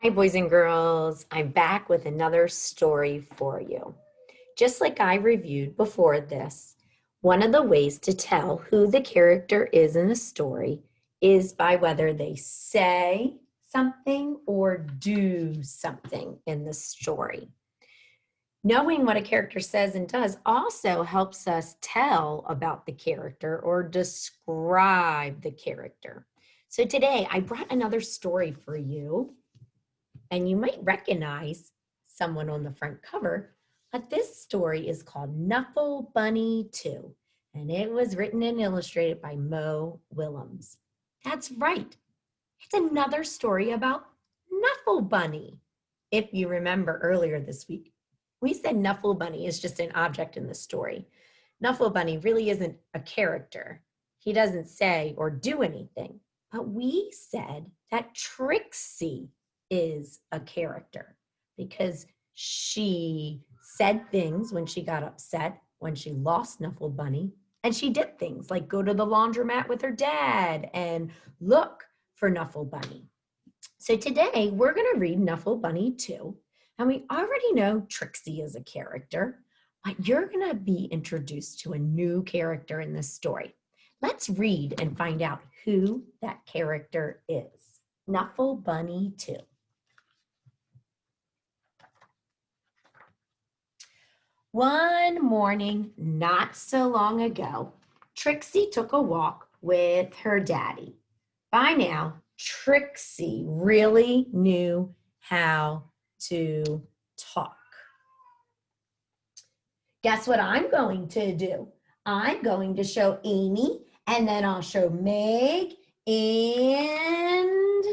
Hi, boys and girls. I'm back with another story for you. Just like I reviewed before this, one of the ways to tell who the character is in a story is by whether they say something or do something in the story. Knowing what a character says and does also helps us tell about the character or describe the character. So today I brought another story for you and you might recognize someone on the front cover, but this story is called Knuffle Bunny 2, and it was written and illustrated by Mo Willems. That's right. It's another story about Knuffle Bunny. If you remember earlier this week, we said Knuffle Bunny is just an object in the story. Knuffle Bunny really isn't a character. He doesn't say or do anything, but we said that Trixie is a character because she said things when she got upset, when she lost Knuffle Bunny, and she did things like go to the laundromat with her dad and look for Knuffle Bunny. So today we're going to read Knuffle Bunny 2, and we already know Trixie is a character, but you're going to be introduced to a new character in this story. Let's read and find out who that character is. Knuffle Bunny 2. One morning, not so long ago, Trixie took a walk with her daddy. By now, Trixie really knew how to talk. Guess what I'm going to do? I'm going to show Amy, and then I'll show Meg, and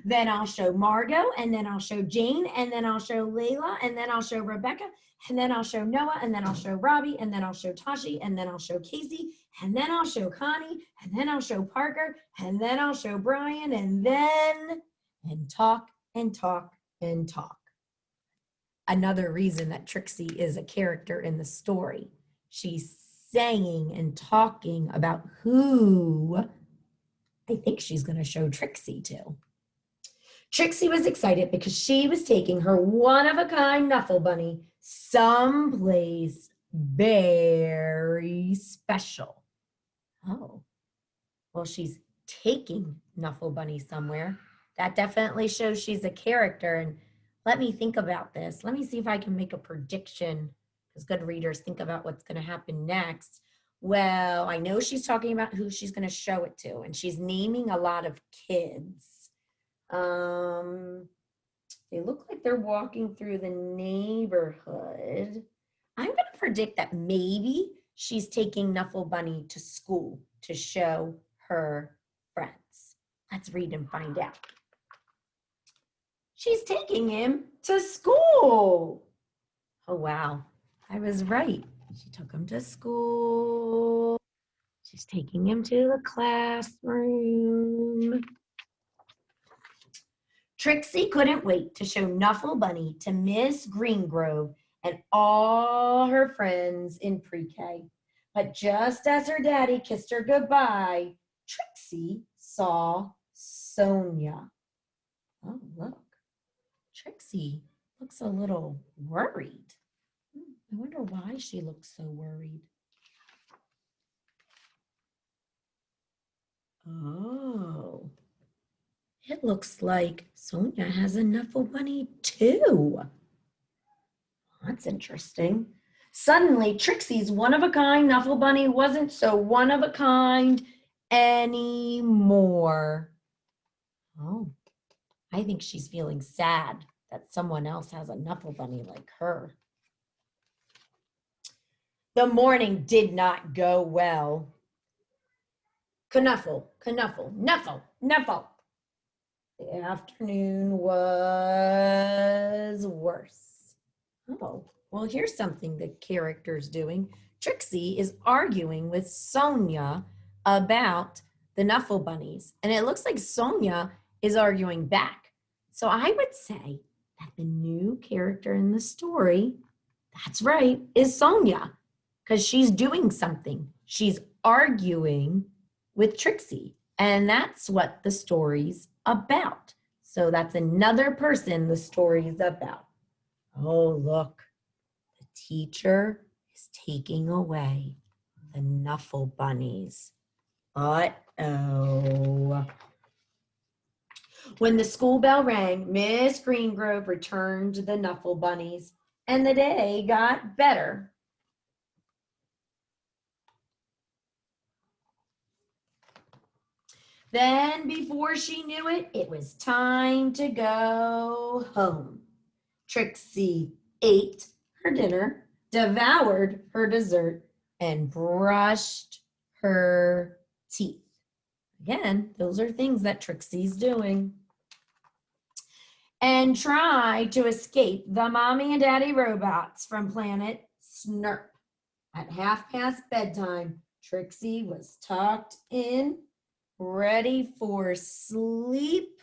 then I'll show Margot, and then I'll show Jane, and then I'll show Layla, and then I'll show Rebecca, and then I'll show Noah, and then I'll show Robbie, and then I'll show Tashi, and then I'll show Casey, and then I'll show Connie, and then I'll show Parker, and then I'll show Brian, and talk and talk and talk. Another reason that Trixie is a character in the story. She's saying and talking about who I think she's going to show Trixie to. Trixie was excited because she was taking her one-of-a-kind Knuffle Bunny someplace very special. Oh, well, she's taking Knuffle Bunny somewhere. That definitely shows she's a character. And let me think about this. Let me see if I can make a prediction, because good readers think about what's going to happen next. Well, I know she's talking about who she's going to show it to, and she's naming a lot of kids. They look like they're walking through the neighborhood. I'm going to predict that maybe she's taking Knuffle Bunny to school to show her friends. Let's read and find out. She's taking him to school. Oh, wow. I was right. She took him to school. She's taking him to the classroom. Trixie couldn't wait to show Knuffle Bunny to Miss Greengrove and all her friends in pre-K. But just as her daddy kissed her goodbye, Trixie saw Sonia. Oh, look. Trixie looks a little worried. I wonder why she looks so worried. Oh. It looks like Sonia has a Knuffle Bunny too. That's interesting. Suddenly, Trixie's one-of-a-kind Knuffle Bunny wasn't so one-of-a-kind anymore. Oh, I think she's feeling sad that someone else has a Knuffle Bunny like her. The morning did not go well. Knuffle, knuffle, knuffle, knuffle. The afternoon was worse. Oh, well, here's something the character's doing. Trixie is arguing with Sonia about the Knuffle Bunnies, and it looks like Sonia is arguing back. So I would say that the new character in the story, that's right, is Sonia, because she's doing something. She's arguing with Trixie, and that's what the story's about. So that's another person the story's about. Oh, look, the teacher is taking away the Knuffle bunnies. Uh-oh. When the school bell rang, Miss Greengrove returned the Knuffle bunnies, and the day got better. Then, before she knew it, it was time to go home. Trixie ate her dinner, devoured her dessert, and brushed her teeth. Again, those are things that Trixie's doing. And tried to escape the mommy and daddy robots from planet Snurp. At past bedtime, Trixie was tucked in, ready for sleep.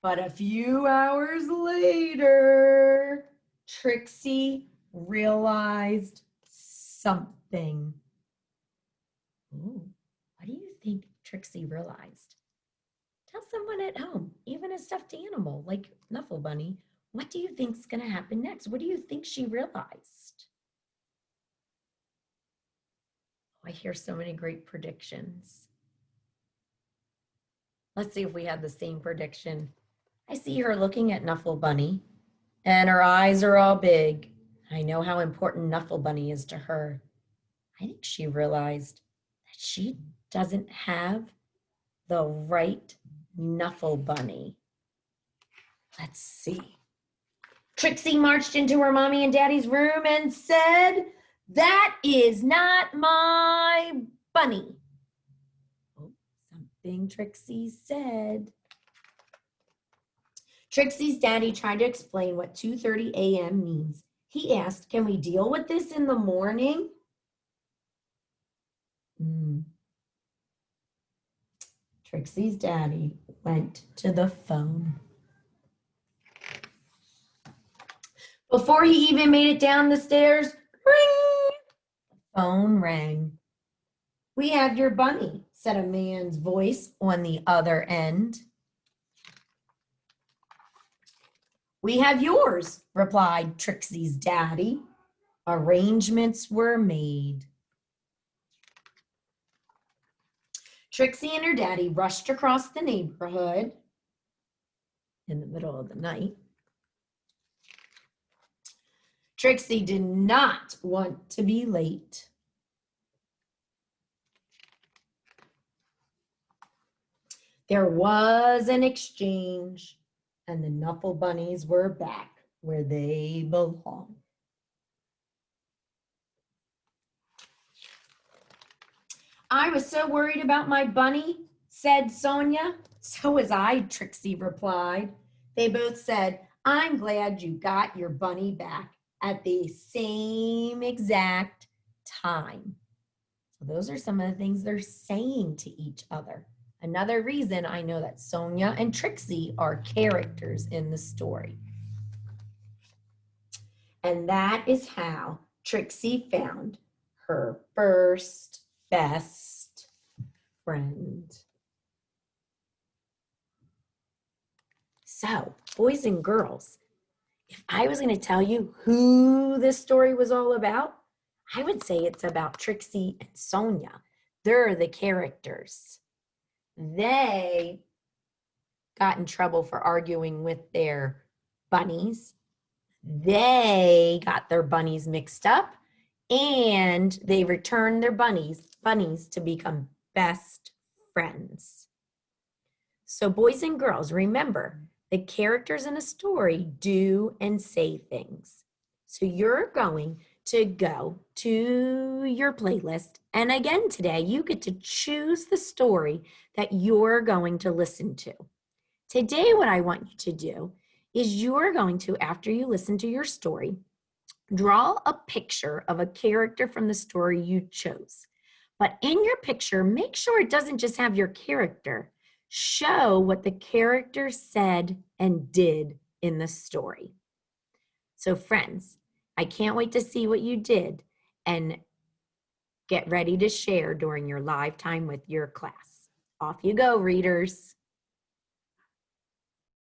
But a few hours later, Trixie realized something. Ooh, what do you think Trixie realized? Tell someone at home, even a stuffed animal like Knuffle Bunny, what do you think's going to happen next? What do you think she realized? Oh, I hear so many great predictions. Let's see if we had the same prediction. I see her looking at Knuffle Bunny, and her eyes are all big. I know how important Knuffle Bunny is to her. I think she realized that she doesn't have the right Knuffle Bunny. Let's see. Trixie marched into her mommy and daddy's room and said, "That is not my bunny." Oh, something Trixie said. Trixie's daddy tried to explain what 2:30 a.m. means. He asked, "Can we deal with this in the morning?" Trixie's daddy went to the phone. Before he even made it down the stairs, ring! The phone rang. "We have your bunny," said a man's voice on the other end. "We have yours," replied Trixie's daddy. Arrangements were made. Trixie and her daddy rushed across the neighborhood in the middle of the night. Trixie did not want to be late. There was an exchange, and the Knuffle bunnies were back where they belong. "I was so worried about my bunny," said Sonia. "So was I," Trixie replied. They both said, "I'm glad you got your bunny back at the same exact time." So those are some of the things they're saying to each other. Another reason I know that Sonia and Trixie are characters in the story. And that is how Trixie found her first best friend. So, boys and girls, if I was going to tell you who this story was all about, I would say it's about Trixie and Sonia. They're the characters. They got in trouble for arguing with their bunnies. They got their bunnies mixed up, and they returned their bunnies to become best friends. So boys and girls, remember, the characters in a story do and say things. So you're going to go to your playlist, and again today, you get to choose the story that you're going to listen to. Today, what I want you to do is you're going to, after you listen to your story, draw a picture of a character from the story you chose. But in your picture, make sure it doesn't just have your character. Show what the character said and did in the story. So friends, I can't wait to see what you did and get ready to share during your live time with your class. Off you go, readers.